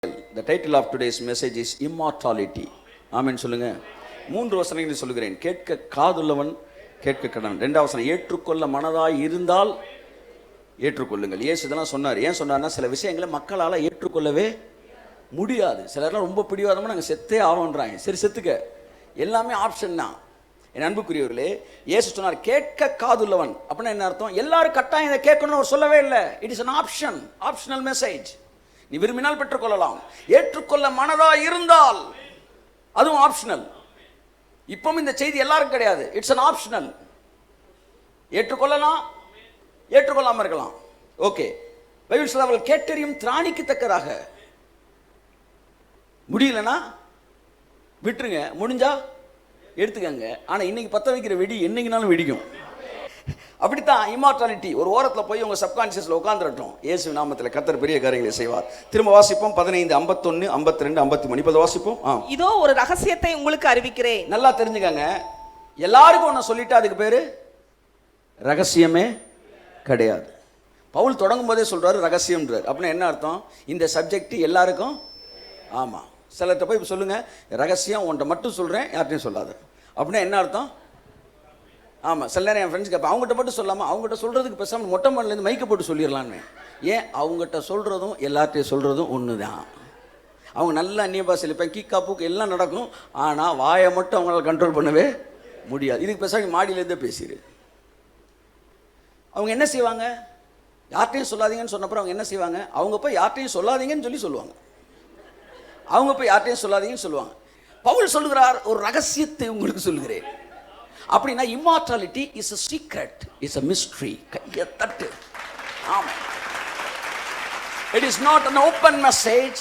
The title of today's message is immortality. ஆமென் சொல்லுங்க. 3 வசனங்களை சொல்லுகிறேன். கேட்க காதுள்ளவன் கேட்க கடவன். 2வது வசனம், ஏற்றுக்கொள்ள மனதாய் இருந்தால் ஏற்றுக்கொள்ளுங்கள். இயேசு இதெல்லாம் சொன்னார். ஏன் சொன்னார்னா, சில விஷயங்களை மக்களால் ஏற்றுக்கொள்ளவே முடியாது. சிலர்லாம் ரொம்ப பிடிவாதமாக நாங்கள் செத்தே ஆவோன்றாங்க. சரி, செத்துக்க, எல்லாமே ஆப்ஷன் தான். என் அன்புக்குரியவர்களே, இயேசு சொன்னார் கேட்க காதுள்ளவன். அப்படின்னா என்ன அர்த்தம்? எல்லாரும் கட்டாயம் இதை கேட்கணும்னு அவர் சொல்லவே இல்லை. It is an option, optional message. நீ விரும்பினால் பெற்றுக்கொள்ளலாம். ஏற்றுக்கொள்ள மனதா இருந்தால் அதுவும் ஆப்ஷனல். இப்பவும் இந்த செய்தி எல்லாரும் கிடையாது. It's an optional. ஏற்றுக்கொள்ளலாம், ஏற்றுக்கொள்ளாம இருக்கலாம். ஓகே, பைபிள் சொல்ல அவர்கள் கேட்டறியும் திராணிக்கு தக்கதாக. முடியலன்னா விட்டுருங்க, முடிஞ்சா எடுத்துக்கங்க. ஆனா இன்னைக்கு பத்த வைக்கிற வெடி என்னைக்குனாலும் வெடிக்கும். அப்படித்தான் இம்மார்டாலிட்டி. ஒரு ஓரத்தில் போய் உங்க சப்கான்சியஸ்ல உட்காந்துரட்டும். இயேசு நாமத்தில் கர்த்தர் பெரிய காரியங்களை செய்வார். திரும்ப வாசிப்போம். 15, 51, 52, 53. இப்போ வாசிப்போம். இதோ ஒரு ரகசியத்தை உங்களுக்கு அறிவிக்கிறேன். நல்லா தெரிஞ்சுக்கங்க. எல்லாருக்கும் ஒன்று சொல்லிட்டா அதுக்கு பேரு ரகசியமே கிடையாது. பவுல் தொடங்கும் போதே சொல்றாரு ரகசியம்ன்றார். அப்படின்னா என்ன அர்த்தம்? இந்த சப்ஜெக்ட் எல்லாருக்கும். ஆமா, சிலர்கிட்ட போய் சொல்லுங்க, ரகசியம் உன்ட்ட மட்டும் சொல்றேன், யார்ட்டையும் சொல்லாது. அப்படின்னா என்ன அர்த்தம்? ஆமாம், சில நேரம் என் ஃப்ரெண்ட்ஸ் கேட்பேன், அவங்ககிட்ட மட்டும் சொல்லாமல் அவங்ககிட்ட சொல்கிறதுக்கு பேசாமல் மொட்டை மாடலேருந்து மைக்கை போட்டு சொல்லிடலான்னு. ஏன்? அவங்ககிட்ட சொல்கிறதும் எல்லார்ட்டையும் சொல்கிறதும் ஒன்று தான். அவங்க நல்லா அந்நிய பாஷையில் இப்போ கீக்கா பூக்கு எல்லாம் நடக்கும். ஆனால் வாயை மட்டும் அவங்களால கண்ட்ரோல் பண்ணவே முடியாது. இதுக்கு பேசாமல் மாடியிலேருந்தே பேசிடு. அவங்க என்ன செய்வாங்க? யார்ட்டையும் சொல்லாதீங்கன்னு சொன்னப்பறம் அவங்க என்ன செய்வாங்க? அவங்க போய் யார்ட்டையும் சொல்லாதீங்கன்னு சொல்லுவாங்க. அவங்க போய் யார்ட்டையும் சொல்லாதீங்கன்னு சொல்லுவாங்க. பவுல் சொல்லுகிறார், ஒரு ரகசியத்தை உங்களுக்கு சொல்லுகிறேன். அப்படின்னா immortality is a secret, is a mystery. கையை தட்டு. ஆமா, it is not an open message,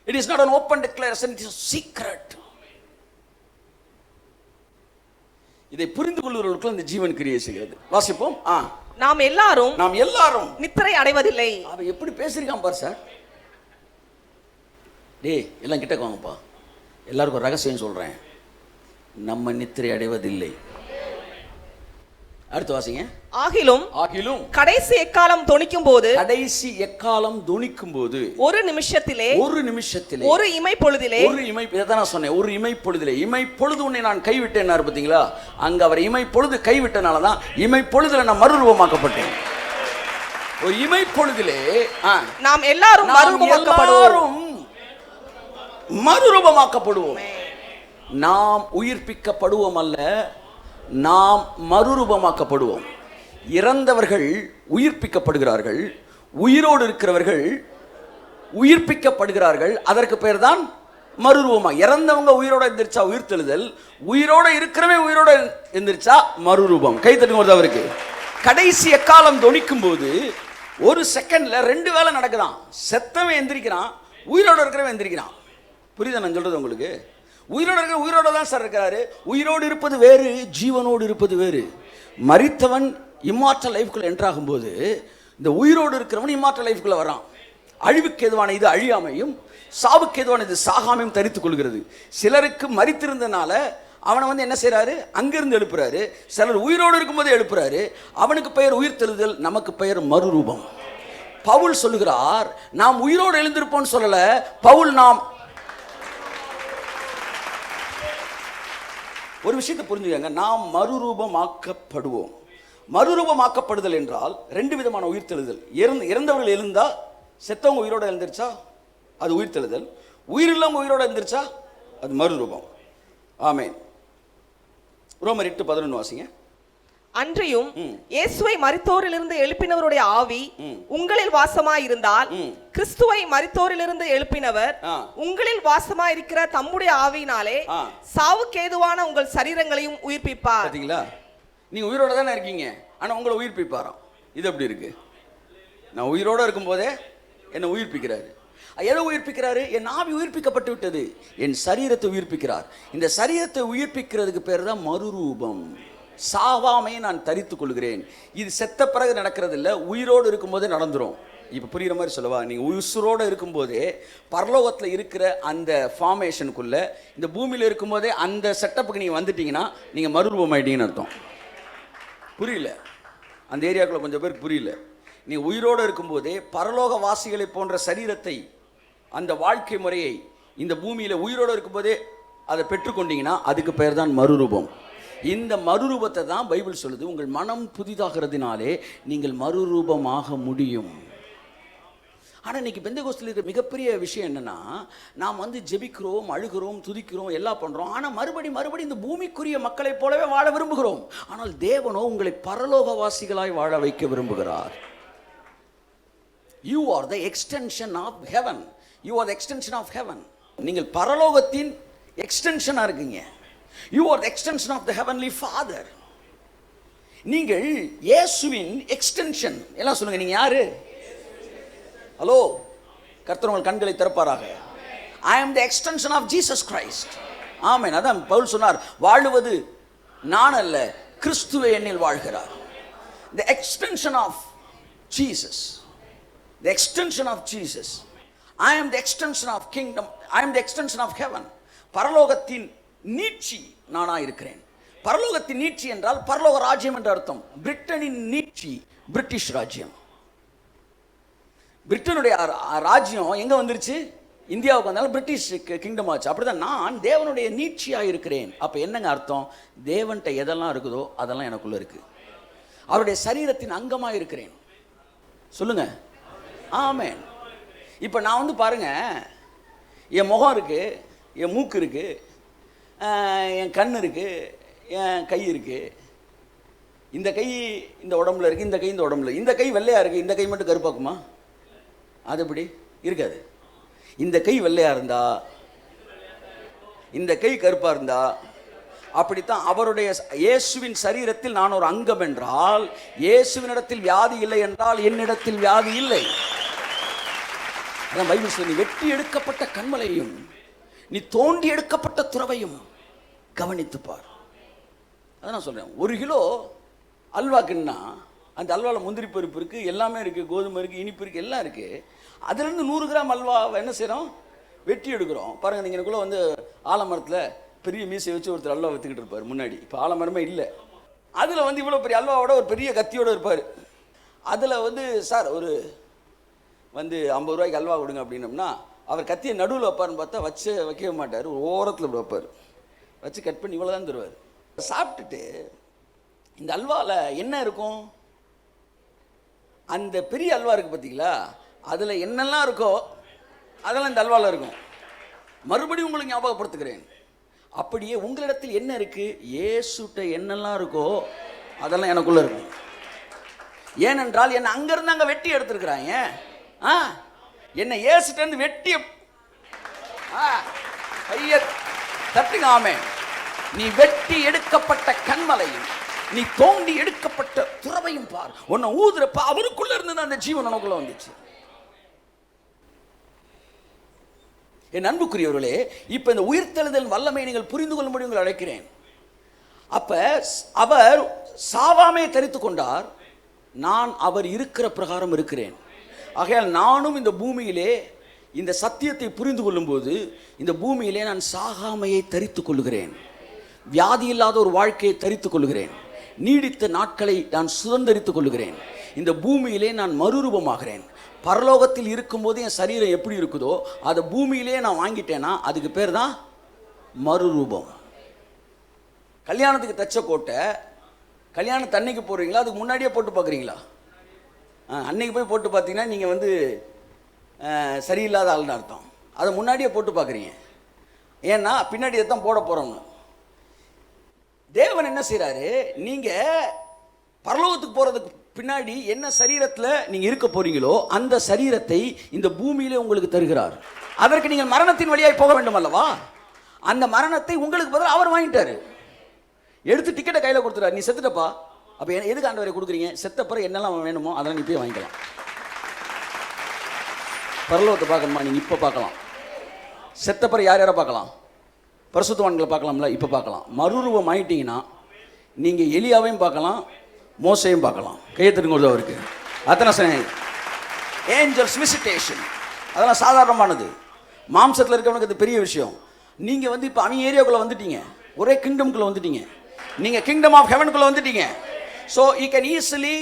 it is not an open declaration, it is a secret. இதை புரிந்து கொள்வதற்கு இந்த ஜீவன் கிரியை செய்கிறது. வாசிப்போம். நாம் எல்லாரும் நித்திரை அடைவதில்லை. அவன் எப்படி பேசிருக்கான் பார் சார். டேய், எல்லாம் கிட்ட வாங்கப்பா, எல்லாருக்கும் ஒரு ரகசியம் சொல்றேன். நம்ம நித்திரை அடைவதில்லை. அடுத்து வாசிங்க. ஆகிலும் கடைசி எக்காலம் தொனிக்கும் போது, ஒரு நிமிஷத்திலே ஒரு இமை பொழுதிலே, இதான் நான் சொன்னேன், ஒரு இமை பொழுதிலே. இமை பொழுது உன்னை நான் கைவிட்டேன் பார்த்தீங்களா? அங்க அவர் இமை பொழுது கைவிட்டனால தான் இமை பொழுதுல நான் மறுரூபமாக்கப்பட்டேன். ஒரு இமை பொழுதிலே நாம் எல்லாரும் மறுரூபமாக்கப்படுவோம். நாம் உயிர்ப்பிக்கப்படுவோம் அல்ல, நாம் மறுரூபமாக்கப்படுவோம். இறந்தவர்கள் உயிர்ப்பிக்கப்படுகிறார்கள், உயிரோடு இருக்கிறவர்கள் உயிர்ப்பிக்கப்படுகிறார்கள். அதற்கு பேர் தான் மறுரூபமா. இறந்தவங்க உயிரோட எந்திரிச்சா உயிர்த்தெழுதல், உயிரோட இருக்கிறவன் உயிரோட எந்திரிச்சா மறுரூபம். கை தட்டுங்க அவருக்கு. கடைசி எக்காலம் தொனிக்கும் போது ஒரு செகண்ட்ல 2 வேலை நடக்குதான். செத்தவன் எந்திரிக்கிறான், உயிரோட இருக்கிறவன் எந்திரிக்கிறான். புரியுதா நான் சொல்றது உங்களுக்கு? உயிரோடு இருக்கிற உயிரோடு தான் சார் இருக்கிறாரு. உயிரோடு இருப்பது வேறு, ஜீவனோடு இருப்பது வேறு. மரித்தவன் இம்மார்டல் லைஃப்குள்ள என்ட்ராகும் போது இந்த உயிரோடு இருக்கிறவன் இம்மார்டல் லைஃப்குள்ள வரான். அழிவுக்கு எதுவான இது அழியாமையும், சாவுக்கு எதுவான இது சாகாமையும் தரித்துக் கொள்கிறது. சிலருக்கு மரித்திருந்தனால அவனை என்ன செய்யறாரு? அங்கிருந்து எழுப்புறாரு. சிலர் உயிரோடு இருக்கும்போது எழுப்புறாரு. அவனுக்கு பெயர் உயிர்த்தெழுதல், நமக்கு பெயர் மறுரூபம். பவுல் சொல்லுகிறார், நாம் உயிரோடு எழுந்திருப்போம்னு சொல்லல. பவுல் நாம் ஒரு விஷயத்தை புரிஞ்சுக்கங்க, நாம் மறுரூபமாக்கப்படுவோம். மறுரூபமாக்கப்படுதல் என்றால் 2 விதமான உயிர்த்தெழுதல். இறந்தவர்கள் எழுந்தா, செத்தவங்க உயிரோட எழுந்திருச்சா அது உயிர்த்தெழுதல். உயிரில்லவங்க உயிரோட எழுந்திருச்சா அது மறுரூபம். ஆமென். ரோமர் 8:11 வாசிங்க. அன்றியும் இயேசுவை மரித்தோரிலிருந்து எழுப்பினவருடைய ஆவி உங்களில் வாசமாய் இருந்தால், கிறிஸ்துவை மரித்தோரிலிருந்து எழுப்பினவர் உங்களில் வாசமாய் இருக்கிற தம்முடைய ஆவியினாலே சாவுக்கேதுவான உங்கள் சரீரங்களையும் உயிர்ப்பிப்பார். பாத்தீங்களா? நீங்க உயிரோட தானே இருக்கீங்க, ஆனா உங்களை உயிர்ப்பிப்பாராம். இது எப்படி இருக்கு? நான் உயிரோட இருக்கும் போதே என்னை உயிர்ப்பிக்கிறாரு. எதை உயிர்ப்பிக்கிறாரு? என் ஆவி உயிர்ப்பிக்கப்பட்டு விட்டது, என் சரீரத்தை உயிர்ப்பிக்கிறார். இந்த சரீரத்தை உயிர்ப்பிக்கிறதுக்கு பேர் தான் மறுரூபம். சாவாமையை நான் தரித்துக் கொள்கிறேன். இது செத்த பிறகு நடக்கிறது இல்லை, உயிரோடு இருக்கும்போதே நடந்துரும். இப்போ புரிகிற மாதிரி சொல்லவா? நீங்கள் உயிரோடு இருக்கும்போதே பரலோகத்தில் இருக்கிற அந்த ஃபார்மேஷனுக்குள்ள, இந்த பூமியில் இருக்கும்போதே அந்த செட்டப்புக்கு நீங்கள் வந்துட்டீங்கன்னா நீங்கள் மறுரூபம் ஆயிட்டீங்கன்னு அர்த்தம். புரியல? அந்த ஏரியாக்குள்ள கொஞ்சம் பேருக்கு புரியல. நீ உயிரோடு இருக்கும்போதே பரலோக வாசிகளை போன்ற சரீரத்தை அந்த வாழ்க்கை முறையை இந்த பூமியில உயிரோடு இருக்கும்போதே அதை பெற்றுக்கொண்டீங்கன்னா அதுக்கு பெயர் தான் மறுரூபம். இந்த மறுரூபத்தை தான் பைபிள் சொல்லுது, உங்கள் மனம் புதிதாகிறதுனாலே நீங்கள் மறுரூபமாக முடியும். ஆனால் இன்னைக்கு பெந்தெகோஸ்தில் இருக்கிற மிகப்பெரிய விஷயம் என்னன்னா, நாம் வந்து ஜெபிக்கிறோம், அழுகிறோம், துதிக்கிறோம், எல்லாம் பண்றோம். ஆனால் மறுபடி இந்த பூமிக்குரிய மக்களைப் போலவே வாழ விரும்புகிறோம். ஆனால் தேவனோ உங்களை பரலோகவாசிகளாய் வாழ வைக்க விரும்புகிறார். You are the extension of heaven. You are the extension of heaven. நீங்கள் பரலோகத்தின் எக்ஸ்டென்ஷனா இருக்கீங்க. You are the extension of the heavenly Father. நீங்கள் இயேசுவின் எக்ஸ்டென்ஷன். எல்லாம் சொல்லுங்க, நீங்க யாரு? ஹலோ, கர்த்தர் உங்கள் கண்களை திறப்பாராக. I am the extension of Jesus Christ. ஆமென். அதான் பவுல் சொன்னார், வாழுவது நான் அல்ல, கிறிஸ்துவே என்னில் வாழ்கிறார். The extension of Jesus. The extension of Jesus. I am the extension of kingdom. I am the extension of heaven. பரலோகத்தின் நீட்சி நானா இருக்கிறேன். பரலோகத்தின் நீட்சி என்றால் பரலோக ராஜ்யம் என்ற அர்த்தம். பிரிட்டனின் நீட்சி பிரிட்டிஷ் ராஜ்யம். பிரிட்டனுடைய ராஜ்யம் எங்க வந்துருச்சு? இந்தியாவுக்கு வந்தாலும் பிரிட்டிஷ் கிங்டம் ஆச்சு. அப்படிதான் நான் தேவனுடைய நீட்சியாக இருக்கிறேன். அப்ப என்னங்க அர்த்தம்? தேவன்கிட்ட எதெல்லாம் இருக்குதோ அதெல்லாம் எனக்குள்ள இருக்கு. அவருடைய சரீரத்தின் அங்கமாக இருக்கிறேன். சொல்லுங்க ஆமென். இப்போ நான் வந்து பாருங்க, என் முகம் இருக்கு, என் மூக்கு இருக்கு, என் கண் இருக்கு, என் கை இருக்கு. இந்த கை இந்த உடம்புல இருக்கு, இந்த கை இந்த உடம்புல. இந்த கை வெள்ளையா இருக்கு, இந்த கை மட்டும் கருப்பாக்குமா? அது எப்படி இருக்காது. இந்த கை வெள்ளையா இருந்தா, இந்த கை கருப்பா இருந்தா, அப்படித்தான் அவருடைய இயேசுவின் சரீரத்தில் நான் ஒரு அங்கம் என்றால், இயேசுவினிடத்தில் வியாதி இல்லை என்றால் என்னிடத்தில் வியாதி இல்லை. அதான் பைபிள் சொல்லி, வெட்டி எடுக்கப்பட்ட கண்மலையும் நீ தோண்டி எடுக்கப்பட்ட துறவையும் கவனித்துப்பார். அதான் நான் சொல்றேன், 1 கிலோ அல்வாக்குன்னா அந்த அல்வாவில் முந்திரி பருப்பு இருக்கு, எல்லாமே இருக்கு, கோதுமை இருக்கு, இனிப்பு இருக்கு, எல்லாம் இருக்கு. அதுலேருந்து 100 கிராம் அல்வாவை என்ன செய்யறோம்? வெட்டி எடுக்கிறோம். பாருங்க, நீங்க எனக்குள்ள வந்து ஆலமரத்தில் பெரிய மீசை வச்சு ஒருத்தர் அல்வா வித்துக்கிட்டு இருப்பார் முன்னாடி. இப்போ ஆலமரமே இல்லை. அதில் வந்து இவ்வளோ பெரிய அல்வாவோட ஒரு பெரிய கத்தியோடு இருப்பார். அதில் வந்து சார் ஒரு வந்து 50 ரூபாய்க்கு அல்வா கொடுங்க அப்படின்னம்னா, அவர் கத்தியை நடுவில் வைப்பார்னு பார்த்தா வைக்கவே மாட்டார், ஒரு ஓரத்தில் வைப்பார். வச்சு கட் பண்ணி இவ்வளோ தான் தருவார். சாப்பிட்டுட்டு இந்த அல்வாவில் என்ன இருக்கும்? அந்த பெரிய அல்வா இருக்குது பார்த்தீங்களா, அதில் என்னெல்லாம் இருக்கோ அதெல்லாம் இந்த அல்வாவில் இருக்கும். மறுபடியும் உங்களுக்கு ஞாபகப்படுத்துகிறேன், அப்படியே உங்களிடத்தில் என்ன இருக்கு? இயேசுட்ட என்னெல்லாம் இருக்கோ அதெல்லாம் எனக்குள்ள இருக்கும். ஏனென்றால் என்னை அங்கிருந்து அங்கே வெட்டி எடுத்துருக்கிறாங்க. என்னை இயேசுட்டேருந்து வெட்டி ஐய தட்டுங்க ஆமென். நீ வெட்டி எடுக்கப்பட்ட கண்மலையும் நீ தோண்டி எடுக்கப்பட்ட துறவையும் பார். உன்னை ஊதுறப்ப அவருக்குள்ள இருந்து அந்த ஜீவன் உனக்குள்ள வந்துச்சு. என் அன்புக்குரியவர்களே, இப்ப இந்த உயிர்த்தெழுதல் வல்லமை நீங்கள் புரிந்து கொள்ளும்படி உங்களை அழைக்கிறேன். அப்ப அவர் சாவாமே தரித்து கொண்டார், நான் அவர் இருக்கிற பிரகாரம் இருக்கிறேன். ஆகையால் நானும் இந்த பூமியிலே இந்த சத்தியத்தை புரிந்து கொள்ளும் போது இந்த பூமியிலே நான் சாகாமையை தரித்துக் கொள்கிறேன், வியாதி இல்லாத ஒரு வாழ்க்கையை தரித்துக் கொள்கிறேன், நீடித்த நாட்களை நான் சுதந்திரித்துக் கொள்கிறேன். இந்த பூமியிலே நான் மறுரூபமாகிறேன். பரலோகத்தில் இருக்கும்போது என் சரீரம் எப்படி இருக்குதோ அதை பூமியிலே நான் வாங்கிட்டேன்னா அதுக்கு பேர் தான் மறுரூபம். கல்யாணத்துக்கு தச்ச கோட்டை கல்யாணத்து அன்னைக்கு போடுறீங்களா, அதுக்கு முன்னாடியே போட்டு பார்க்குறீங்களா? அன்னைக்கு போய் போட்டு பார்த்தீங்கன்னா நீங்கள் வந்து சரியில்லாத ஆள்னு அர்த்தம். அதை முன்னாடியே போட்டு பார்க்குறீங்க, ஏன்னா பின்னாடி தான் போட போகிறோம்னு. தேவன் என்ன செய்கிறாரு, நீங்கள் பரலோகத்துக்கு போகிறதுக்கு பின்னாடி என்ன சரீரத்தில் நீங்கள் இருக்க போறீங்களோ அந்த சரீரத்தை இந்த பூமியிலே உங்களுக்கு தருகிறார். அதற்கு நீங்கள் மரணத்தின் வழியாய் போக வேண்டும் அல்லவா? அந்த மரணத்தை உங்களுக்கு பதில் அவர் வாங்கிட்டாரு. எடுத்து டிக்கெட்டை கையில் கொடுத்துறாரு, நீ செத்துட்டப்பா. அப்போ எதுக்கு ஆண்டவரை கொடுக்குறீங்க? செத்த பிறகு என்னெல்லாம் வேணுமோ அதெல்லாம் நீ போய் வாங்கிக்கலாம். பரலோகத்தை பார்க்கணுமா? நீங்கள் இப்போ பார்க்கலாம். செத்த பிறகு யார் யாரை பார்க்கலாம்? பரிசுத்தவான்களை பார்க்கலாம்ல, இப்போ பார்க்கலாம். மறுரூபம் ஆயிட்டீங்கன்னா நீங்கள் எலியாவையும் பார்க்கலாம், மோசையும் பார்க்கலாம். கையெழுத்துங்க அவருக்கு. அத்தனை ஏஞ்சல்ஸ் விசிட்டேஷன் அதெல்லாம் சாதாரணமானது. மாம்சத்தில் இருக்கவனுக்கு அது பெரிய விஷயம். நீங்கள் வந்து இப்போ அவங்க ஏரியாவுக்குள்ளே வந்துட்டீங்க, ஒரே கிங்டம்குள்ளே வந்துட்டீங்க, நீங்கள் கிங்டம் ஆஃப் ஹெவனுக்குள்ளே வந்துட்டீங்க. So you can easily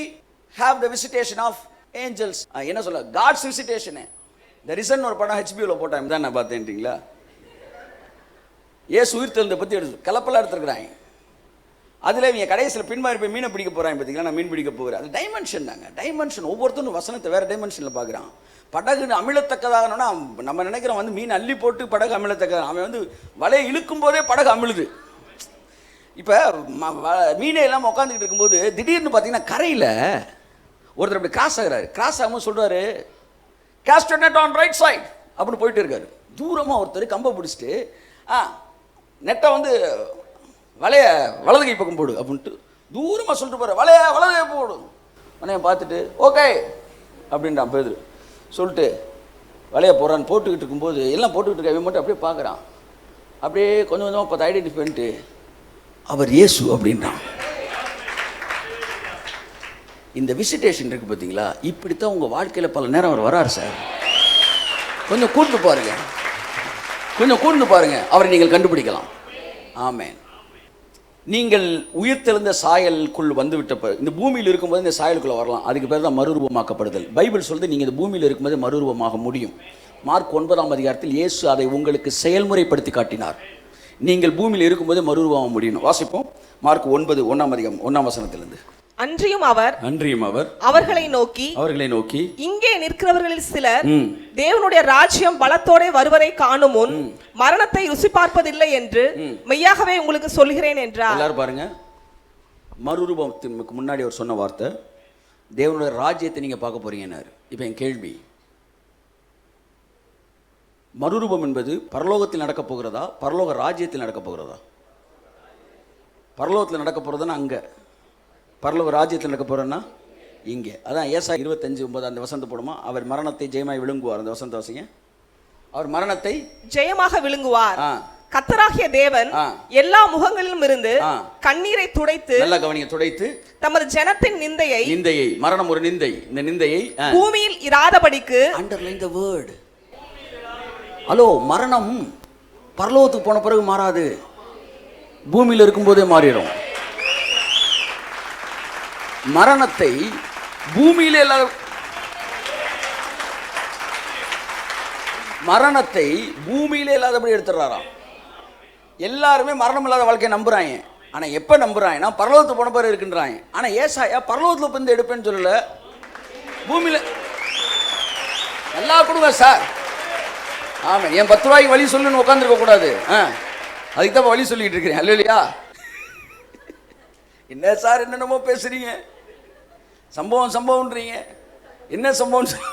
have the visitation of angels. என்ன சொல்ல, காட்ஸ் விசிட்டேஷனு. த ரிசன் ஒரு படம் ஹெச்பிஓவில் போட்டாங்க தான் நான் பார்த்தேன்ட்டீங்களா. ஏசு உயிர் தெழுந்த பற்றி எடுத்து கலப்பெல்லாம் எடுத்துருக்குறாங்க. அதில் இவங்க கடைசியில் பின்மாறி போய் மீனை பிடிக்க போகிறாங்க பார்த்தீங்களா. நான் மீன் பிடிக்க போகிறேன். அது டைமென்ஷன் தாங்க. டைமென்ஷன் ஒவ்வொருத்தரும் வசனத்தை வேறு டைமென்ஷனில் பார்க்குறான். படகு அமிழத்தக்கதாகணும்னா நம்ம நினைக்கிறோம் வந்து மீன் அள்ளி போட்டு படகு அமிழத்தக்கதாக. அவன் வந்து வலையை இழுக்கும் போதே படகு அமிழுது. இப்போ மீனை எல்லாம் உட்காந்துக்கிட்டு இருக்கும்போது திடீர்னு பார்த்தீங்கன்னா கரையில் ஒருத்தர் அப்படி கிராஸ் ஆகிறாரு. கிராஸ் ஆகும்போது சொல்கிறாரு, cast net on right side அப்படின்னு போயிட்டு இருக்காரு. தூரமாக ஒருத்தர் கம்பை பிடிச்சிட்டு நெட்டை வந்து வலைய வலது கை பக்கம் போடு அப்படின்ட்டு தூரமாக சொல்லிட்டு போகிற, வலைய வலது கை போடும். வலையை பார்த்துட்டு ஓகே அப்படின்றான் பேதுரு. சொல்லிட்டு வலையை போகிறான்னு போட்டுக்கிட்டு இருக்கும்போது எல்லாம் போட்டுக்கிட்டு இருக்க இவன் மட்டும் அப்படியே பார்க்குறான். அப்படியே கொஞ்சம் கொஞ்சமாக பார்த்து ஐடென்டிஃபை பண்ணிட்டு அவர் இயேசு அப்படின்றான். இந்த விசிட்டேஷன் இருக்குது பார்த்தீங்களா, இப்படித்தான் உங்கள் வாழ்க்கையில் பல நேரம் அவர் வராரு சார். கொஞ்சம் கூர்ந்து பாருங்க, கொஞ்சம் கூர்ந்து பாருங்க, அவரை நீங்கள் கண்டுபிடிக்கலாம். ஆமென். நீங்கள் உயிர்த்தெழுந்த சாயலுக்குள் வந்துவிட்ட இந்த பூமியில் இருக்கும்போது இந்த சாயலுக்குள்ளே வரலாம். அதுக்கு பேர் தான் மறுரூபமாக்கப்படுதல். பைபிள் சொல்லுது நீங்கள் இந்த பூமியில் இருக்கும்போது மறுரூபமாக முடியும். மார்க் 9ஆம் அதிகாரத்தில் இயேசு அதை உங்களுக்கு செயல்முறைப்படுத்தி காட்டினார். நீங்கள் பூமியில் இருக்கும்போது மறுரூபமாக முடியணும். வாசிப்போம். மார்க் 9:1ஆம் அதிகாரம் 1ஆம் வசனத்திலிருந்து. அன்றியும் அவர் அவர்களை நோக்கி இங்கே நிற்கிறவர்களில் சிலர் தேவனுடைய ராஜ்யம் பலத்தோட வருவதை காணும் முன் மரணத்தை ருசி பார்ப்பதில்லை என்று மெய்யாகவே உங்களுக்கு சொல்கிறேன் என்றார். எல்லாரும் பாருங்க, மறுரூபத்துக்கு முன்னாடி அவர் சொன்ன வார்த்தை, தேவனுடைய ராஜ்யத்தை நீங்க பார்க்க போறீங்கன்னாரு. இப்போ என் கேள்வி, மறுரூபம் என்பது பரலோகத்தில் நடக்க போகிறதா, பரலோக ராஜ்யத்தில் நடக்க போகிறதா? பரலோகத்தில் நடக்க போகிறதுன்னா அங்கே, பரலோக ராஜ்யத்தில் நடக்க போகிறேன்னா இங்கே. அதான் ஏசாயா 25:9 அந்த வசந்த போடுமா, அவர் மரணத்தை ஜெயமாய் விழுங்குவார். அந்த வசந்த வாசிங்க. அவர் மரணத்தை ஜெயமாக விழுங்குவார். கர்த்தராகிய தேவன் எல்லா முகங்களிலும் இருந்து கண்ணீரை துடைத்து, நல்ல கவனிங்க, துடைத்து தமது ஜனத்தின் நிந்தையை மரணம் ஒரு நிந்தை, இந்த நிந்தையை பூமியில் இராதபடிக்கு, அண்டர்லைன் தி வேர்ட். ஹலோ, மரணம் பரலோகத்துக்கு போன பிறகு மாறாது, பூமியில் இருக்கும்போதே மாறிடும். மரணத்தை பூமியிலே இல்லாத, மரணத்தை பூமியிலே இல்லாதபடி எடுத்துடுறாராம். எல்லாருமே மரணம் இல்லாத வாழ்க்கையை நம்புறாங்க. ஆனா எப்ப நம்புறாங்கன்னா பரலோகத்துக்கு போன பிறகு இருக்குன்றாங்க. ஆனா ஏசாயா பரலோகத்துல வந்து எடுப்பேன்னு சொல்லல, பூமியில. நல்லா கொடுங்க சார். ஆமா, என் 10 ரூபாய்க்கு வழி சொல்லுன்னு உட்காந்துருக்க கூடாது. அதுக்கு தான் வழி சொல்லிட்டு இருக்கிறேன். அல்ல இல்லையா? என்ன சார் என்னென்னமோ பேசுறீங்க, சம்பவம்ன்றீங்க. என்ன சம்பவம்?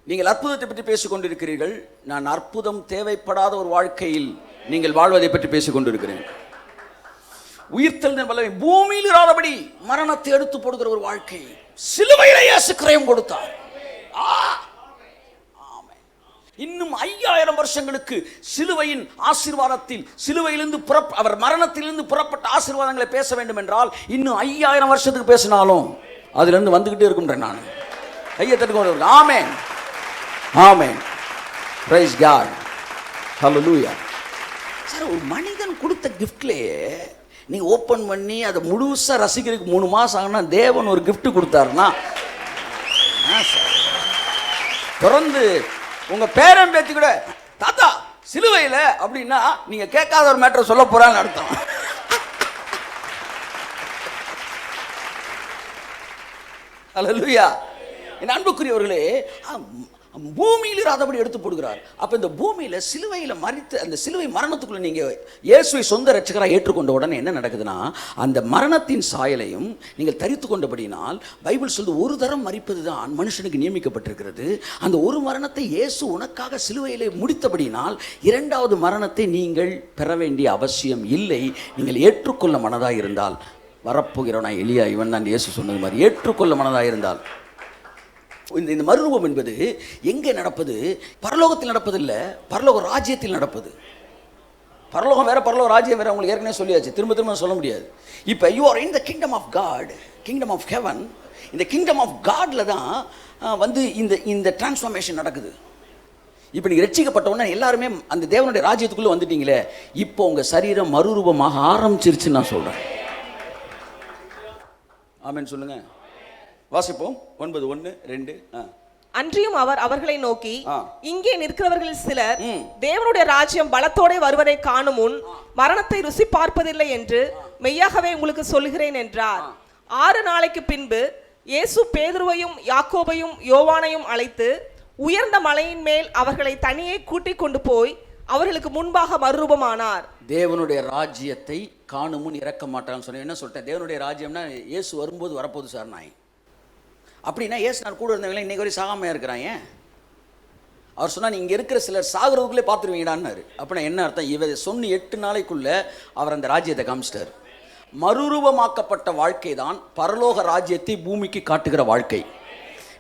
நீங்கள் அற்புதத்தை பற்றி பேசிக் கொண்டிருக்கிறீர்கள். நான் அற்புதம் தேவைப்படாத ஒரு வாழ்க்கையில் நீங்கள் வாழ்வதை பற்றி பேசிக் கொண்டிருக்கிறேன். உயிர்த்தெழுந்த வல்லமை பூமியில் இராதபடி மரணத்தை எடுத்து போடுகிற ஒரு வாழ்க்கை. சிலுவையிலே இயேசு கிரயம் கொடுத்தார். இன்னும் 5000 வருஷங்களுக்கு சிலுவையின் ஆசீர்வாதத்தில், சிலுவையிலிருந்து அவர் மரணத்திலிருந்து புறப்பட்ட ஆசீர்வாதங்களை பேச வேண்டும் என்றால் இன்னும் 5000 வருஷத்துக்கு பேசினாலும் அதிலிருந்து வந்துகிட்டே இருக்கும். நான் கையை தட்டுக்க. ஆமென், ஆமென், பிரைஸ் காட், ஹல்லேலூயா. சார், ஒரு மனிதன் கொடுத்த கிஃப்ட்லேயே நீங்க ஓப்பன் பண்ணி அதை முழுசா ரசிக்கிறதுக்கு 3 மாசம் ஆகுனா, தேவன் ஒரு கிஃப்ட் கொடுத்தாருன்னா தொடர்ந்து உங்க பேரன் பேத்தி கூட தாத்தா சிலுவையில் அப்படின்னா நீங்க கேட்காத ஒரு மேட்டர் சொல்ல போறான்னு அர்த்தம். ஹல்லேலூயா. என் அன்புக்குரியவர்களே, பூமியில் இராதபடி எடுத்து போடுகிறார். அப்ப இந்த பூமியில சிலுவையில மரித்து, அந்த சிலுவை மரணத்துக்குள்ள நீங்க இயேசுவை சொந்த இரட்சகராக ஏற்றுக்கொண்ட உடனே என்ன நடக்குதுன்னா, அந்த மரணத்தின் சாயலையும் நீங்கள் தரித்து கொண்டபடினால் பைபிள் சொல்லுது, ஒரு தரம் மரிப்பது தான் மனுஷனுக்கு நியமிக்கப்பட்டிருக்கிறது. அந்த ஒரு மரணத்தை இயேசு உனக்காக சிலுவையிலே முடித்தபடினால் 2வது மரணத்தை நீங்கள் பெற வேண்டிய அவசியம் இல்லை. நீங்கள் ஏற்றுக்கொள்ள மனதாக இருந்தால், வரப்போகிறவனா எலியா இவன் தான் இயேசு சொன்னது மாதிரி, ஏற்றுக்கொள்ள மனதாக இருந்தால். இந்த மறுரூபம் என்பது எங்கே நடப்பது? பரலோகத்தில் நடப்பதில்லை, பரலோக ராஜ்யத்தில் நடப்பது. பரலோகம் வேற, பரலோக ராஜ்யம் வேற. உங்களுக்கு ஏற்கனவே சொல்லியாச்சு, திரும்ப சொல்ல முடியாது. இப்போ you are in the kingdom of God, kingdom of heaven. இந்த கிங்டம் ஆஃப் காட்ல தான் வந்து இந்த டிரான்ஸ்ஃபார்மேஷன் நடக்குது. இப்போ நீங்கள் ரட்சிக்கப்பட்டவொன்னே எல்லாருமே அந்த தேவனுடைய ராஜ்யத்துக்குள்ளே வந்துட்டீங்களே, இப்போ உங்கள் சரீரம் மறுரூபமாக ஆரம்பிச்சிருச்சுன்னு நான் சொல்கிறேன். ஆமென் சொல்லுங்க. வாசிப்போம். 9:1-2. அன்றியும் அவர் அவர்களை நோக்கி, இங்கே நிற்கிறவர்களில் சிலர் தேவனுடைய ராஜ்யம் பலத்தோட வருவதை காணும் முன் மரணத்தை ருசி பார்ப்பதில்லை என்று மெய்யாகவே உங்களுக்கு சொல்லுகிறேன் என்றார். 6 நாளைக்கு பின்பு இயேசு பேதுருவையும் யாக்கோபையும் யோவானையும் அழைத்து உயர்ந்த மலையின் மேல் அவர்களை தனியே கூட்டிக் கொண்டு போய் அவர்களுக்கு முன்பாக மறுரூபமானார். தேவனுடைய ராஜ்யத்தை காணும் முன் இறக்க மாட்டான்னு சொன்னேன். என்ன சொல்லிட்டேன்? தேவனுடைய ராஜ்யம்னா இயேசு வரும்போது வரப்போகுது சார். நாய் அப்படின்னா இயேசு நான் கூட இருந்தவங்களே இன்னைக்கு வரை சாகாமையா இருக்கிறாங்க. அவர் சொன்னா நீங்க இருக்கிற சிலர் சாகுறதுக்குள்ளே பார்த்துருவீங்கடான்னாரு. அப்படின்னா என்ன அர்த்தம்? இவர் சொன்ன 8 நாளைக்குள்ள அவர் அந்த ராஜ்யத்தை காமிச்சிட்டார். மறுரூபமாக்கப்பட்ட வாழ்க்கை தான் பரலோக ராஜ்யத்தை பூமிக்கு காட்டுகிற வாழ்க்கை.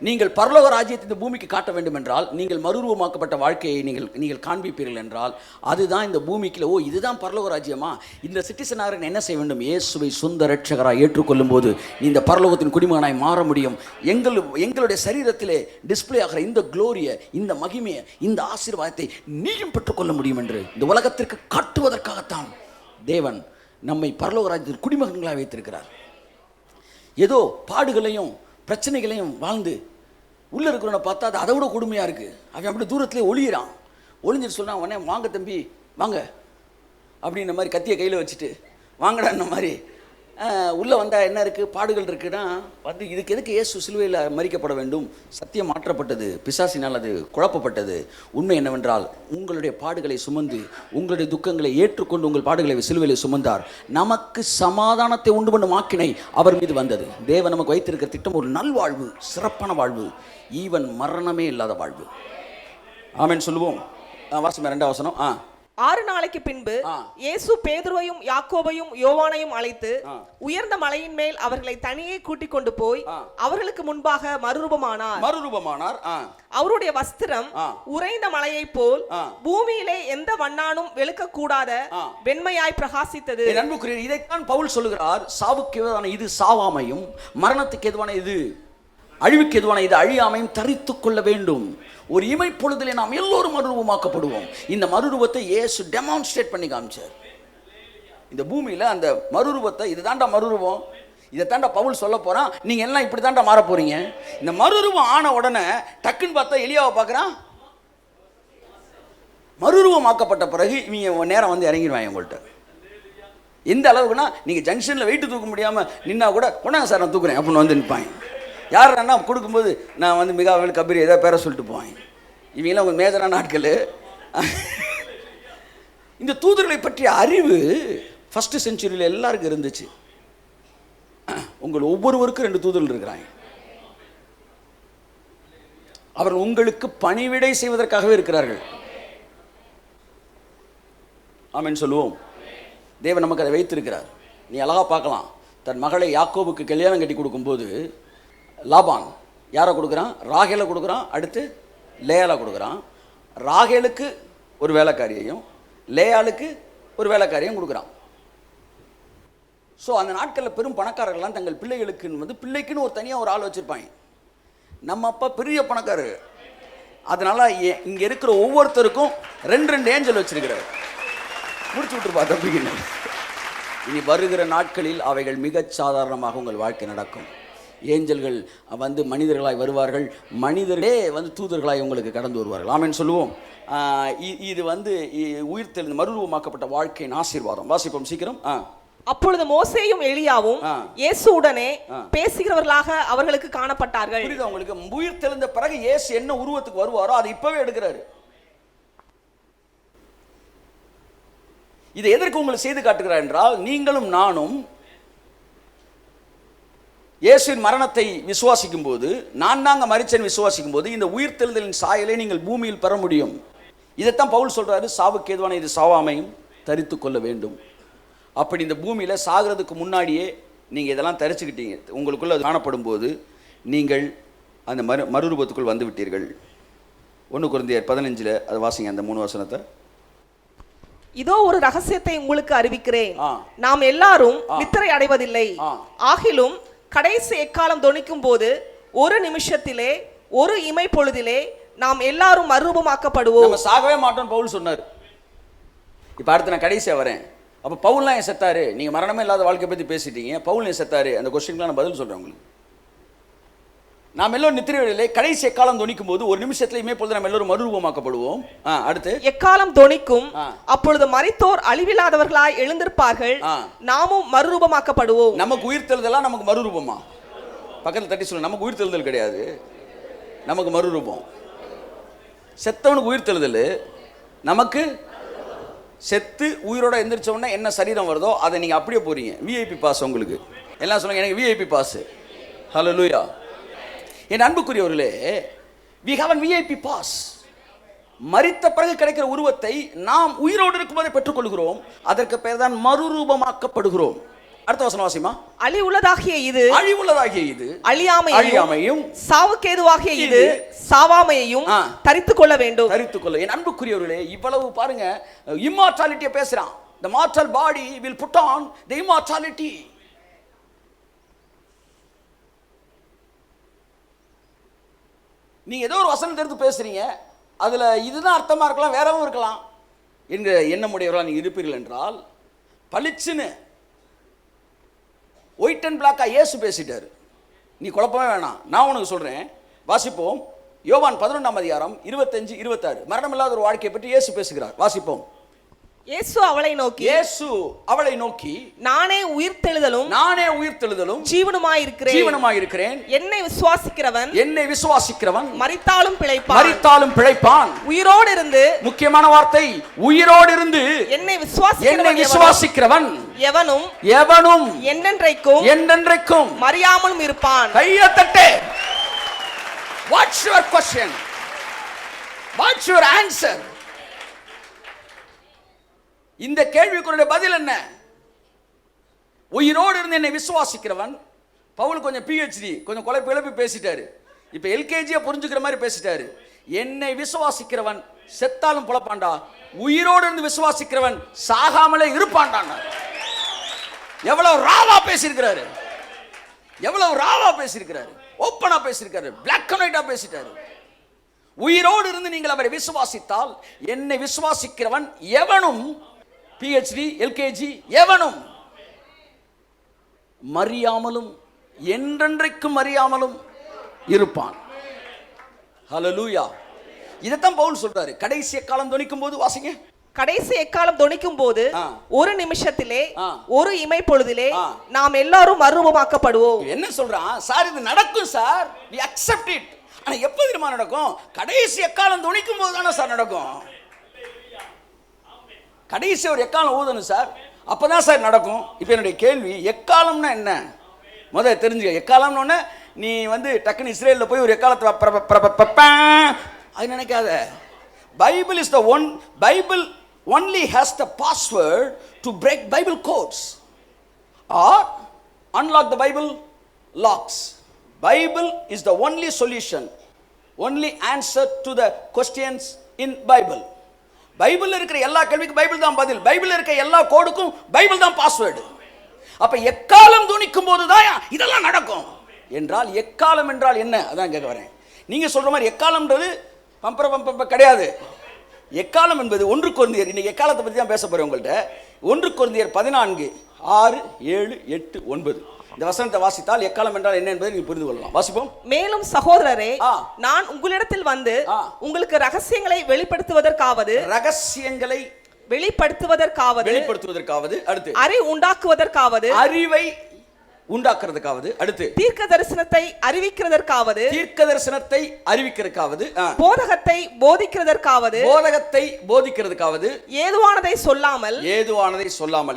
நீங்கள் பரலோக ராஜ்யத்தை இந்த பூமிக்கு காட்ட வேண்டும் என்றால் நீங்கள் மறுரூபமாக்கப்பட்ட வாழ்க்கையை நீங்கள் காண்பிப்பீர்கள் என்றால் அதுதான் இந்த பூமிக்குள்ள ஓ இதுதான் பரலோக ராஜ்யமா, இந்த சிட்டிசனாக என்ன செய்ய வேண்டும்? இயேசுவை சொந்த ரட்சகராக ஏற்றுக்கொள்ளும் போது இந்த பரலோகத்தின் குடிமகனாய் மாற முடியும். எங்களுடைய சரீரத்திலே டிஸ்பிளே ஆகிற இந்த குளோரியை, இந்த மகிமையை, இந்த ஆசீர்வாதத்தை நீயும் பெற்றுக்கொள்ள முடியும் என்று இந்த உலகத்திற்கு காட்டுவதற்காகத்தான் தேவன் நம்மை பரலோக ராஜ்யத்தில் குடிமகன்களாக வைத்திருக்கிறார். ஏதோ பாடுகளையும் பிரச்சனைகளையும் வாழ்ந்து உள்ளே இருக்கிறவனை பார்த்தா அது அதை விட கொடுமையாக இருக்குது. அவன் அப்படி தூரத்துலேயே ஒளியிறான். ஒளிஞ்சிட்டு சொன்னான், உடனே வாங்க தம்பி வாங்க அப்படின்ற மாதிரி கத்தியை கையில் வச்சுட்டு வாங்கடான்ன மாதிரி உள்ளே வந்தால் என்ன இருக்குது, பாடுகள் இருக்குன்னா வந்து இதுக்கு எதுக்கு இயேசு சிலுவையில் மரிக்கப்பட வேண்டும்? சத்தியம் மாற்றப்பட்டது, பிசாசினால் அது குழப்பப்பட்டது. உண்மை என்னவென்றால் உங்களுடைய பாடுகளை சுமந்து உங்களுடைய துக்கங்களை ஏற்றுக்கொண்டு உங்கள் பாடுகளை சிலுவையில் சுமந்தார். நமக்கு சமாதானத்தை உண்டு பண்ணும் ஆக்கினை அவர் மீது வந்தது. தேவன் நமக்கு வைத்திருக்கிற திட்டம் ஒரு நல்வாழ்வு, சிறப்பான வாழ்வு, ஈவன் மரணமே இல்லாத வாழ்வு. ஆமென் சொல்லுவோம். வாசம் 2ஆம் வசனம். 6 நாளைக்கு பின்பு இயேசு பேதுருவையும் யாக்கோபையும் யோவானையும் அழைத்து உயர்ந்த மலையின் மேல் அவர்களை தனியே கூட்டிக் கொண்டு போய் அவர்களுக்கு முன்பாக மறுரூபமானார். அவருடைய வஸ்திரம் உறைந்த மலையை போல் பூமியிலே எந்த வண்ணானும் வெளுக்க கூடாத வெண்மையாய் பிரகாசித்தது. அன்புக்குரியவர்களே, இதைத்தான் பவுல் சொல்லுகிறார். சாவுக்கு எதுவான இது சாவாமையும், மரணத்துக்கு எதுவான இது அழிவுக்கு எதுவான இது அழியாமையும் தரித்துக் கொள்ள வேண்டும். ஒரு இமை பொழுதிலே நாம் எல்லோரும் மறுரூபமாக்கப்படுவோம். இந்த மறுரூபத்தை இயேசு டெமான்ஸ்ட்ரேட் பண்ணி காமிச்சார் இந்த பூமியில. அந்த மறுரூபத்தை, இது தாண்டா மறுரூபம், இதை தாண்டா பவுல் சொல்ல போறான், நீங்க எல்லாம் இப்படி தாண்டா மாற போறீங்க. இந்த மறுரூபம் ஆன உடனே டக்குன்னு பார்த்தா எலியாவை பார்க்குறான். மறுரூபமாக்கப்பட்ட பிறகு இவங்க நேரம் வந்து இறங்கிடுவாங்க உங்கள்கிட்ட. எந்த அளவுக்குன்னா நீங்க ஜங்ஷன்ல வெயிட்டு தூக்க முடியாம நின்னா கூட கொண்டாங்க சார் நான் தூக்குறேன் அப்படின்னு வந்து நிற்பாங்க. யாருன்னா கொடுக்கும்போது நான் வந்து மிகாவில் கபீர் ஏதாவது பேர சொல்லிட்டு போவேன். இவங்கெல்லாம் ஒரு மேஜரான ஆட்கள். இந்த தூதர்களை பற்றிய அறிவு ஃபர்ஸ்ட் செஞ்சுரியில் எல்லாருக்கும் இருந்துச்சு. உங்கள் ஒவ்வொருவருக்கும் 2 தூதர்கள் இருக்கிறாங்க. அவர்கள் உங்களுக்கு பணிவிடை செய்வதற்காகவே இருக்கிறார்கள். ஆமென் சொல்லுவோம். தேவன் நமக்கு அதை வைத்திருக்கிறார். நீ அழகா பார்க்கலாம். தன் மகளை யாக்கோபுக்கு கல்யாணம் கட்டி கொடுக்கும்போது லாபான் யாரை கொடுக்குறான்? ராகேலை கொடுக்குறான். அடுத்து லேயாலை கொடுக்குறான். ராகேலுக்கு ஒரு வேலைக்காரியையும் லேயாளுக்கு ஒரு வேலைக்காரியும் கொடுக்குறான். ஸோ அந்த நாட்களில் பெரும் பணக்காரர்கள்லாம் தங்கள் பிள்ளைகளுக்குன்னு வந்து பிள்ளைக்குன்னு ஒரு தனியாக ஒரு ஆள் வச்சுருப்பாங்க. நம்ம அப்பா பெரிய பணக்காரர், அதனால இங்கே இருக்கிற ஒவ்வொருத்தருக்கும் 2 ஏஞ்சல் வச்சிருக்கிறார். முடிச்சு விட்டுருப்பா தம்பிக்கு. இனி வருகிற நாட்களில் அவைகள் மிகச் சாதாரணமாக உங்கள் வாழ்க்கை நடக்கும். ஏஞ்சல்கள் வந்து மனிதர்களாய் வருவார்கள், மனிதர்களே வந்து தூதர்களாய் உங்களுக்கு கடந்து வருவார்கள். ஆமென் சொல்லுவோம். இது வந்து உயிர்த்தெழுந்து மறுரூபமாக்கப்பட்ட வாழ்க்கையின் ஆசீர்வாதம். வாசிப்போம் சீக்கிரம். அப்பொழுது மோசேயும் எலியாவும் இயேசுவுடனே பேசுகிறவர்களாக அவர்களுக்கு காணப்பட்டார்கள். புரியுதா உங்களுக்கு? உயிர்த்தெழுந்த பிறகு இயேசு என்ன உருவத்துக்கு வருவாரோ அதை இப்பவே எடுக்கிறாரு. இதை எதற்கு உங்களுக்கு செய்து காட்டுகிறார் என்றால், நீங்களும் நானும் இயேசுவின் மரணத்தை விசுவாசிக்கும் போது, நான் தாங்க மரிச்சேன் விசுவாசிக்கும் போது இந்த உயிர்த்தெழுதலின் சாயலை நீங்கள் பூமியில் பெற முடியும். இதைத்தான் பவுல் சொல்றாரு, சாவுக்கு ஏதுவான இது சாவாமையும் தரித்து கொள்ள வேண்டும். அப்படி இந்த பூமியில சாகிறதுக்கு முன்னாடியே நீங்க இதெல்லாம் தரிச்சுக்கிட்டீங்க, உங்களுக்குள்ள காணப்படும் போது நீங்கள் அந்த மறுரூபத்துக்குள் வந்து விட்டீர்கள். 1 கொரிந்தியர் 15 அது வாசிங்க, அந்த 3 வசனத்தை. இதோ ஒரு ரகசியத்தை உங்களுக்கு அறிவிக்கிறேன், நாம் எல்லாரும் நித்திரை அடைவதில்லை, ஆகிலும் கடைசி எக்காலம் தொனிக்கும் போது ஒரு நிமிஷத்திலே ஒரு இமை பொழுதிலே நாம் எல்லாரும் மறுரூபமாக்கப்படுவோம். நம்ம சாகவே மாட்டோம் பவுல் சொன்னார். இப்ப அடுத்து நான் கடைசியா வரேன். அப்ப பவுல்லாம் ஏன் செத்தாரு? நீங்க மரணமே இல்லாத வாழ்க்கை பத்தி பேசிட்டீங்க, பவுல் ஏன் செத்தாரு? அந்த கொஸ்டின்லாம் நான் பதில் சொல்றேன் உங்களுக்கு. நாம் எல்லோரும் நித்திரையிலே கடைசி எக்காலம் தொனிக்கும் போது ஒரு நிமிஷத்துல இப்பொழுது நாம் எல்லோரும் மறுரூபமாக்கப்படுவோம். அடுத்து எக்காலம் தொனிக்கும், அப்பொழுது மரித்தோர் அழிவில்லாதவர்களாய் எழுந்திருப்பார்கள், நாமும் மறுரூபமாக்கப்படுவோம். நமக்கு உயிர்த்தெழுதலாம் நமக்கு மறுரூபமா? பக்கத்தில் தட்டி சொல்ல, நமக்கு உயிர்த்தெழுதல் கிடையாது, நமக்கு மறுரூபம். செத்தவனுக்கு உயிர்த்தெழுதல், நமக்கு செத்து உயிரோட எந்திரிச்ச உடனே என்ன சரீரம் வருதோ அதை நீங்க அப்படியே போறீங்க. விஐபி பாஸ் உங்களுக்கு. எல்லாம் சொல்லுங்க, எனக்கு விஐபி பாஸ். ஹல்லேலூயா. என் அன்புக்குரியவர்களே, we have a VIP pass. மரித்த பிறகு கிடைக்கிற உருவத்தை நாம் உயிரோடு இருக்கும்போதே பெற்றுக்கொள்கிறோம். அதற்கு பெயர் தான் மறுரூபமாக்கப்படுகிறோம். அடுத்த வசனம் வாசிமா. அழிவுள்ளதாகிய இது, அழிவுள்ளதாகிய இது அழியாமையும், சாவுக்கேதுவாகிய இது சாவாமையையும் தரித்துக் கொள்ள வேண்டும். தரித்துக் கொள்ள. என் அன்புக்குரியவர்களே, இவ்வளவு பாருங்க, இம்மார்டாலிட்டியை பேசுறான். the mortal body will put on the immortality. நீங்க ஏதோ ஒரு வசனத்தை எடுத்து பேசுறீங்க, அதுல இதுதான் அர்த்தமா இருக்கலாம், வேறவும் இருக்கலாம் என்கிற எண்ணமுடையவர்களாக நீங்க இருப்பீர்கள் என்றால், பளிச்சுன்னு ஒயிட் அண்ட் பிளாக்கா இயேசு பேசிட்டாரு. நீ குழப்பமே வேணாம், நான் உனக்கு சொல்றேன். வாசிப்போம். யோவான் 11ஆம் அதிகாரம் 25-26. மரணமில்லாத ஒரு வாழ்க்கையை பற்றி இயேசு பேசுகிறார். வாசிப்போம். இயேசு அவளை நோக்கி, நானே உயிர்த்தெழுதலும் ஜீவனுமாயிருக்கிறேன். என்னை விசுவாசிக்கிறவன் மரித்தாலும் பிழைப்பான். உயிரோடு இருந்து, முக்கியமான வார்த்தை, உயிரோடு இருந்து என்னை விசுவாசிக்கிறவன் எவனும் என்றென்றைக்கும் மரியாமலும் இருப்பான். கையை தட்டு. What's your question? What's your answer? இந்த கேள்விக்குரிய பதில் என்ன? உயிரோடு இருந்து என்னை விசுவாசிக்கிறவன். பவுல் கொஞ்சம் PhD, கொஞ்சம் குழப்பி பேசிட்டாரு. இப்ப எல்கேஜியை புரிஞ்சுக்கிற மாதிரி பேசிட்டாரு. என்னை விசுவாசிக்கிறவன் செத்தாலும் புலப்பாண்டா, உயிரோடு இருந்து விசுவாசிக்கிறவன் சாகாமலே இருப்பான்டா. எவ்வளவு ராவா பேசியிருக்கிறாரு, ஓப்பனா பேசியிருக்காரு, பிளாக் அண்ட் ஒயிட்டா பேசிட்டாரு. உயிரோடு இருந்து நீங்கள் அவரை விசுவாசித்தால், என்னை விசுவாசிக்கிறவன் எவனும், PhD எல்கேஜி, எவனும் மரியாமலும் என்றென்றைக்கும் மரியாமலும் இருப்பான். ஹல்லேலூயா. இதைத்தான் பவுல் சொல்றாரு. கடைசி எக்காலம் தொனிக்கும் போது, வாசிங்க. கடைசி எக்காலம் தொனிக்கும் போது ஒரு நிமிஷத்திலே, ஒரு இமை பொழுதிலே நாம் எல்லாரும் மறுரூபமாக்கப்படுவோம். என்ன சொல்றான்? சார் இது நடக்கும் சார், we accept it. ஆனா எப்ப தெரியுமா நடக்கும்? கடைசி எக்காலம் தொனிக்கும் போது தானே சார் நடக்கும். கடைசி ஒரு எக்காலம் ஊதணும் சார், அப்பதான் சார் நடக்கும். இப்ப என்னுடைய கேள்வி, எக்காலம்னா என்ன? முதல்ல தெரிஞ்சுக்க. எக்காலம்னு நீ டக்குன்னு இஸ்ரேலில் போய் ஒரு எக்காலத்தை அது நினைக்காத. Bible is the one. Bible only has the password to break Bible codes or unlock the Bible locks. Bible is the only solution, only answer to the questions in Bible. பைபிள்ல இருக்கிற எல்லா கேள்விக்கும் பைபிள் தான் பதில். பைபிள்ல இருக்கிற எல்லா கோடுக்கும் Bible தான் பாஸ்வேர்டு. அப்ப எக்காலம் துணிக்கும் போதுதான் இதெல்லாம் நடக்கும் என்றால், எக்காலம் என்றால் என்ன? அதான் கேட்க வரேன். நீங்க சொல்ற மாதிரி எக்காலம்ன்றது பம்பர கிடையாது. எக்காலம் என்பது 1 கொரிந்தியர், இன்னைக்கு எக்காலத்தை பத்தி தான் பேச போறேன் உங்கள்கிட்ட. 1 கொரிந்தியர் 14, 6, 7, 8, 9 இந்த வசனத்தை வாசித்தால் எக்காலம் என்றால் என்ன என்பதை நீங்க புரிந்து கொள்ளலாம். வாசிப்போம். மேலும் சகோதரரே, நான் உங்களிடத்தில் வந்து உங்களுக்கு ரகசியங்களை வெளிப்படுத்துவதற்காவது, அடுத்து அறிவை உண்டாக்குவதற்காவது, அடுத்து தீர்க்க தரிசனத்தை அறிவிக்கிறதற்காவது, போதகத்தை போதிக்கிறதற்காவது, ஏதுவானதை சொல்லாமல்.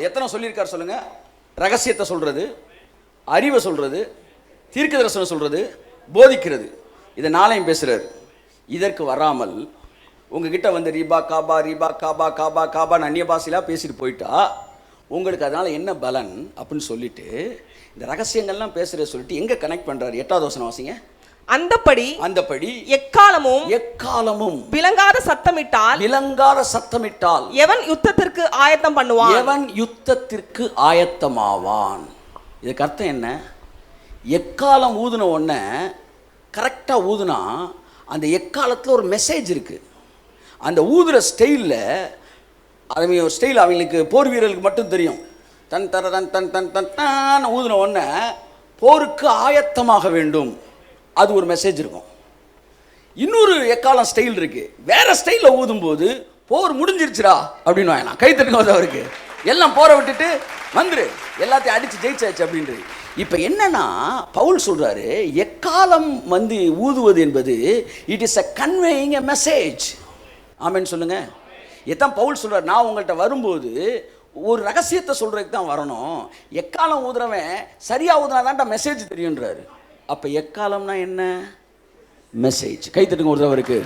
எத்தனை சொல்லியிருக்கார் சொல்லுங்க? ரகசியத்தை சொல்றது, அறிவை சொல்றது, தீர்க்க தரிசனம் சொல்றது, போதிக்கிறது. இதை நாளையும் பேசுறாரு. இதற்கு வராமல் உங்ககிட்ட ரிபா காபா அந்நிய பாஷையில பேசிட்டு போயிட்டா உங்களுக்கு அதனால என்ன பலன் அப்படின்னு சொல்லிட்டு இந்த ரகசியங்கள்லாம் பேசுற சொல்லிட்டு எங்க கனெக்ட் பண்றாரு? 8வது வசனம் வாசிங்க. அந்தப்படி எக்காலமும் விளங்காத சத்தமிட்டால் எவன் யுத்தத்திற்கு ஆயத்தமாவான். இதுக்கு அர்த்தம் என்ன? எக்காலம் ஊதுன உடனே கரெக்டா ஊதுனா அந்த எக்காலத்தில் ஒரு மெசேஜ் இருக்கு. அந்த ஊதுற ஸ்டைலில் ஒரு ஸ்டைல் அவங்களுக்கு போர் வீரர்களுக்கு மட்டும் தெரியும். தன் தர தன் தன் தன் தன் தான் ஊதுன உடனே போருக்கு ஆயத்தமாக வேண்டும் அது ஒரு மெசேஜ் இருக்கும். இன்னொரு எக்காலம் ஸ்டைல் இருக்கு, வேற ஸ்டைலில் ஊதும்போது போர் முடிஞ்சிருச்சுடா அப்படின்னு வாங்கலாம். கை தட்டுங்க அவருக்கு. எல்லாம் போரை விட்டுட்டு வந்துரு, எல்லாத்தையும் அடிச்சு ஜெயிச்சாச்சு அப்படின்றது. இப்போ என்னன்னா பவுல் சொல்றாரு, எக்காலம் ஊதுவது என்பது it is a conveying a message. Amen சொல்லுங்க. இதான் பவுல் சொல்றாரு, நான் உங்கள்கிட்ட வரும்போது ஒரு ரகசியத்தை சொல்றதுக்கு தான் வரணும். எக்காலம் ஊதுறவன் சரியா ஊதுனா தான்டா மெசேஜ் தெரியுன்றாரு. அப்ப எக்காலம்னா என்ன? மெசேஜ். கை தட்டுங்க ஒருத்தவருக்கு.